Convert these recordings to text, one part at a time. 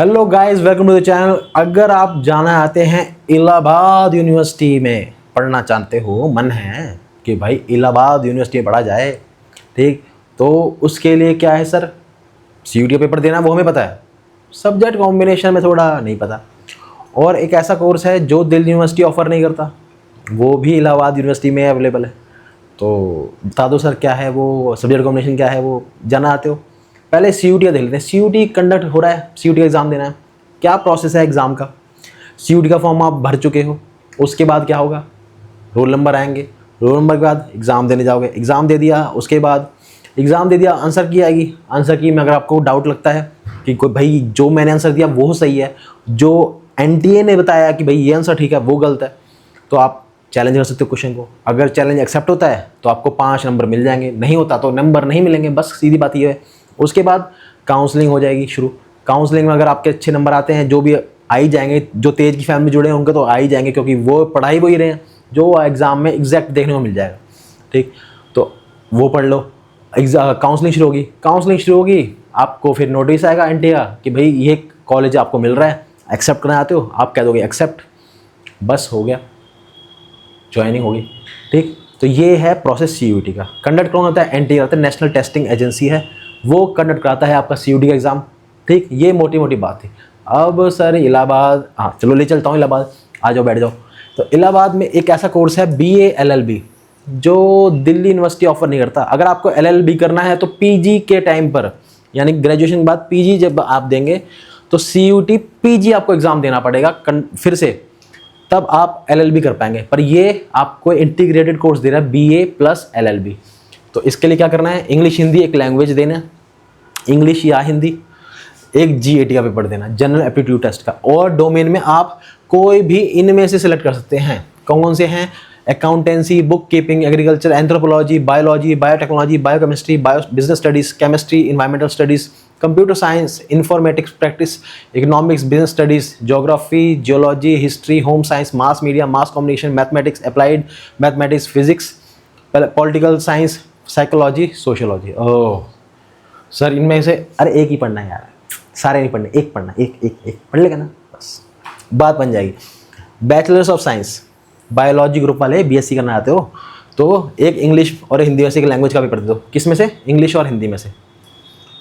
Hello guys, welcome to the channel. अगर आप जाना चाहते हैं इलाहाबाद यूनिवर्सिटी में पढ़ना चाहते हो, मन है कि भाई इलाहाबाद यूनिवर्सिटी में पढ़ा जाए, ठीक, तो उसके लिए क्या है सर, सीयूटी का पेपर देना है, वो हमें पता है। सब्जेक्ट कॉम्बिनेशन में थोड़ा नहीं पता। और एक ऐसा कोर्स है जो दिल्ली यूनिवर्सिटी ऑफर नहीं करता, वो भी इलाहाबाद यूनिवर्सिटी में अवेलेबल है। तो बता दो सर, क्या है वो सब्जेक्ट कॉम्बिनेशन, क्या है वो, जाना आते हो? पहले सीयूटी का देख लेते हैं। सीयूटी कंडक्ट हो रहा है, सीयूटी का एग्ज़ाम देना है। क्या प्रोसेस है एग्ज़ाम का? सीयूटी का फॉर्म आप भर चुके हो, उसके बाद क्या होगा, रोल नंबर आएंगे। रोल नंबर के बाद एग्ज़ाम देने जाओगे, एग्ज़ाम दे दिया, उसके बाद एग्ज़ाम दे दिया, आंसर की आएगी। आंसर की में अगर आपको डाउट लगता है कि कोई भाई जो मैंने आंसर दिया वो सही है, जो एनटीए ने बताया कि भाई ये आंसर ठीक है वो गलत है, तो आप चैलेंज कर सकते हो क्वेश्चन को। अगर चैलेंज एक्सेप्ट होता है तो आपको 5 नंबर मिल जाएंगे, नहीं होता तो नंबर नहीं मिलेंगे, बस सीधी बात ये है। उसके बाद काउंसलिंग हो जाएगी शुरू। काउंसलिंग में अगर आपके अच्छे नंबर आते हैं, जो भी आ ही जाएंगे, जो तेज की फैमिली जुड़े हैं उनके तो आ ही जाएंगे, क्योंकि वो पढ़ाई वही रहे हैं जो एग्ज़ाम में एग्जैक्ट देखने को मिल जाएगा, ठीक। तो वो पढ़ लो। काउंसलिंग शुरू होगी, काउंसलिंग शुरू होगी, आपको फिर नोटिस आएगा एनटीए का कि भाई ये कॉलेज आपको मिल रहा है, एक्सेप्ट करना चाहते हो, आप कह दोगे एक्सेप्ट, बस हो गया, ज्वाइनिंग होगी, ठीक। तो ये है प्रोसेस सीयूटी का। कंडक्ट कौन होता है? एनटीए होता है, नेशनल टेस्टिंग एजेंसी है, वो कंडक्ट कराता है आपका सीयूटी का एग्ज़ाम, ठीक। ये मोटी मोटी बात थी। अब सर इलाहाबाद, हाँ चलो ले चलता हूँ इलाहाबाद, आ जाओ बैठ जाओ। तो इलाहाबाद में एक ऐसा कोर्स है बीए एलएलबी, जो दिल्ली यूनिवर्सिटी ऑफर नहीं करता। अगर आपको एलएलबी करना है तो पीजी के टाइम पर, यानी ग्रेजुएशन के बाद पीजी जब आप देंगे तो सीयूटी पीजी आपको एग्ज़ाम देना पड़ेगा फिर से, तब आप एलएलबी कर पाएंगे। पर ये आपको इंटीग्रेटेड कोर्स दे रहा है, बीए प्लस एलएलबी। तो इसके लिए क्या करना है, इंग्लिश हिंदी एक लैंग्वेज देना है, इंग्लिश या हिंदी, एक जीएटी का पेपर देना, जनरल एप्टीट्यूड टेस्ट का। और डोमेन में आप कोई भी इनमें से सिलेक्ट कर सकते हैं। कौन कौन से हैं? Accountancy, book keeping, agriculture, anthropology, biology, biotechnology, biochemistry, bio business studies, chemistry, environmental studies, computer science, informatics practice, economics, business studies, geography, geology, history, home science, mass media, mass communication, mathematics, applied mathematics, physics, political science, psychology, sociology. Oh sir इनमें से अरे एक ही पढ़ना है यार, सारे नहीं पढ़ने, एक पढ़ना, एक एक एक पढ़ लेगा ना, बस बात बन जाएगी। Bachelors of science, biology group वाले बीएससी करना चाहते हो तो एक इंग्लिश और हिंदी में से एक लैंग्वेज का पेपर दे दो। किस में से? इंग्लिश और हिंदी में से।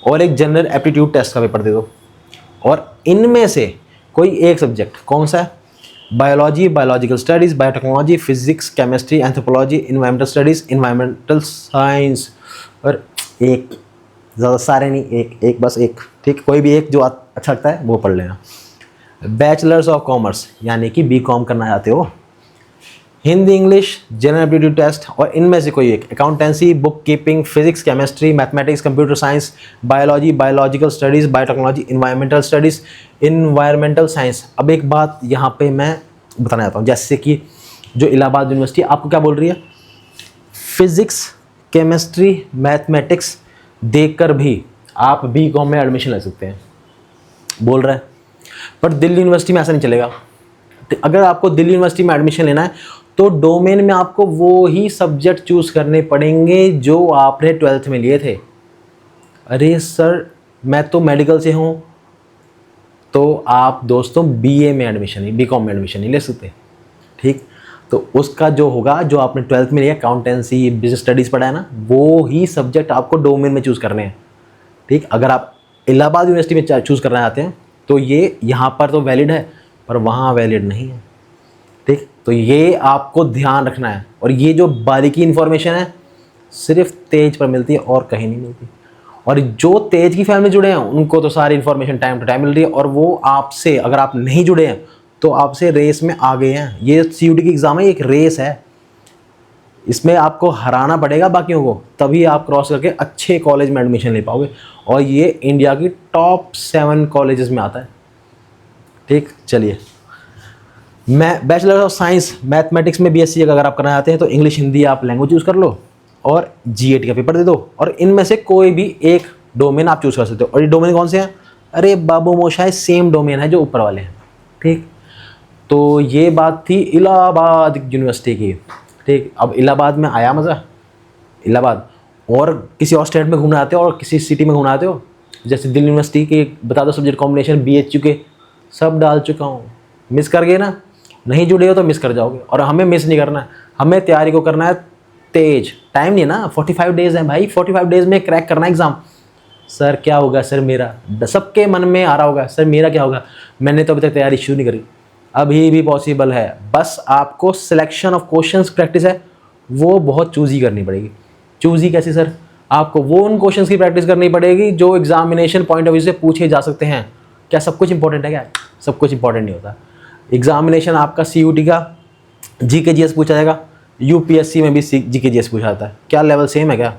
और एक जनरल एप्टीट्यूड टेस्ट का पेपर दे दो। और इनमें से कोई एक सब्जेक्ट, कौन सा है? Biology, biological studies, biotechnology, physics, chemistry, anthropology, environmental studies, environmental science. और एक, ज़्यादा सारे नहीं, एक एक बस एक, ठीक। कोई भी एक जो अच्छा लगता है वो पढ़ लेना। बैचलर्स ऑफ कॉमर्स, यानी कि बीकॉम करना चाहते हो, Hindi, English, general aptitude test, और इनमें से कोई एक, accountancy, book keeping, physics, chemistry, mathematics, computer science, biology, biological studies, biotechnology, environmental studies, environmental science. अब एक बात यहाँ पे मैं बताना चाहता हूँ, जैसे कि जो इलाहाबाद यूनिवर्सिटी आपको क्या बोल रही है, फिजिक्स, केमिस्ट्री, मैथमेटिक्स देकर भी आप बीकॉम में एडमिशन ले सकते हैं, बोल रहा है। पर दिल्ली यूनिवर्सिटी में ऐसा नहीं चलेगा। अगर आपको दिल्ली यूनिवर्सिटी में एडमिशन लेना है तो डोमेन में आपको वो ही सब्जेक्ट चूज़ करने पड़ेंगे जो आपने 12th में लिए थे। अरे सर मैं तो मेडिकल से हूँ, तो आप दोस्तों बीए में एडमिशन नहीं, बीकॉम में एडमिशन नहीं ले सकते, ठीक। तो उसका जो होगा, जो आपने 12th में लिया, अकाउंटेंसी, बिजनेस स्टडीज़ पढ़ा है ना, वो ही सब्जेक्ट आपको डोमेन में चूज़ करने हैं, ठीक। अगर आप इलाहाबाद यूनिवर्सिटी में चूज़ करना चाहते हैं तो ये यहाँ पर तो वैलिड है, पर वहाँ वैलिड नहीं है, ठीक। तो ये आपको ध्यान रखना है। और ये जो बारीकी इन्फॉर्मेशन है सिर्फ तेज पर मिलती है और कहीं नहीं मिलती। और जो तेज की फैमिली जुड़े हैं उनको तो सारी इन्फॉर्मेशन टाइम टू टाइम मिल रही है, और वो आपसे, अगर आप नहीं जुड़े हैं तो आपसे रेस में आगे हैं। ये सीयूटी की एग्ज़ाम है, एक रेस है, इसमें आपको हराना पड़ेगा बाकियों को, तभी आप क्रॉस करके अच्छे कॉलेज में एडमिशन ले पाओगे। और ये इंडिया की टॉप 7 कॉलेजेस में आता है, ठीक। चलिए, मैं बैचलर ऑफ साइंस मैथमेटिक्स में बीएससी अगर आप करना चाहते हैं तो इंग्लिश हिंदी आप लैंग्वेज चूज़ कर लो और जीएटी का पेपर दे दो, और इनमें से कोई भी एक डोमेन आप चूज़ कर सकते हो। और ये डोमेन कौन से हैं? अरे बाबू मोशाय सेम डोमेन है जो ऊपर वाले हैं, ठीक। तो ये बात थी इलाहाबाद यूनिवर्सिटी की, ठीक। अब इलाहाबाद में आया मज़ा? इलाहाबाद और किसी और स्टेट में घूमना आते हो और किसी सिटी में घूमना आते हो? जैसे दिल्ली यूनिवर्सिटी के बता दो सब्जेक्ट कॉम्बिनेशन BHU के, सब डाल चुका हूँ। मिस कर गए ना, नहीं जुड़े हो तो मिस कर जाओगे। और हमें मिस नहीं करना है, हमें तैयारी को करना है तेज। टाइम नहीं है ना, 45 डेज है भाई, 45 डेज में क्रैक करना है एग्ज़ाम। सर क्या होगा सर मेरा, सबके मन में आ रहा होगा सर मेरा क्या होगा। मैंने तो अभी तक तैयारी शुरू नहीं करी, अभी भी पॉसिबल है। बस आपको सिलेक्शन ऑफ क्वेश्चंस प्रैक्टिस है, वो बहुत चूज़ी करनी पड़ेगी। चूज़ी कैसे सर, आपको वो उन क्वेश्चंस की प्रैक्टिस करनी पड़ेगी जो एग्जामिनेशन पॉइंट ऑफ व्यू से पूछे जा सकते हैं। क्या सब कुछ इंपॉर्टेंट है क्या? सब कुछ इंपॉर्टेंट नहीं होता। एग्जामिनेशन आपका CUT का GK GS पूछा जाएगा, UPSC में भी GK GS पूछा जाता है। क्या लेवल सेम है क्या?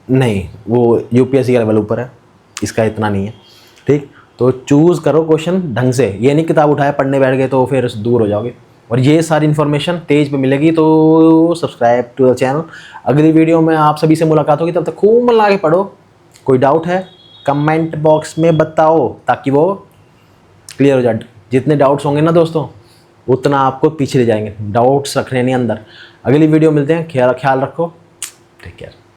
नहीं, वो UPSC का लेवल ऊपर है, इसका इतना नहीं है। ठीक, तो चूज़ करो क्वेश्चन ढंग से, ये नहीं किताब उठाए पढ़ने बैठ गए तो फिर दूर हो जाओगे। और ये सारी इन्फॉर्मेशन तेज पे मिलेगी, तो सब्सक्राइब टू द चैनल। अगली वीडियो में आप सभी से मुलाकात होगी, तब तक खूब मन लगा के पढ़ो। कोई डाउट है कमेंट बॉक्स में बताओ, ताकि वो क्लियर हो जाए। जितने डाउट्स होंगे ना दोस्तों, उतना आपको पीछे ले जाएंगे। डाउट्स रखने नहीं अंदर। अगली वीडियो मिलते हैं, ख्याल रखो, टेक केयर।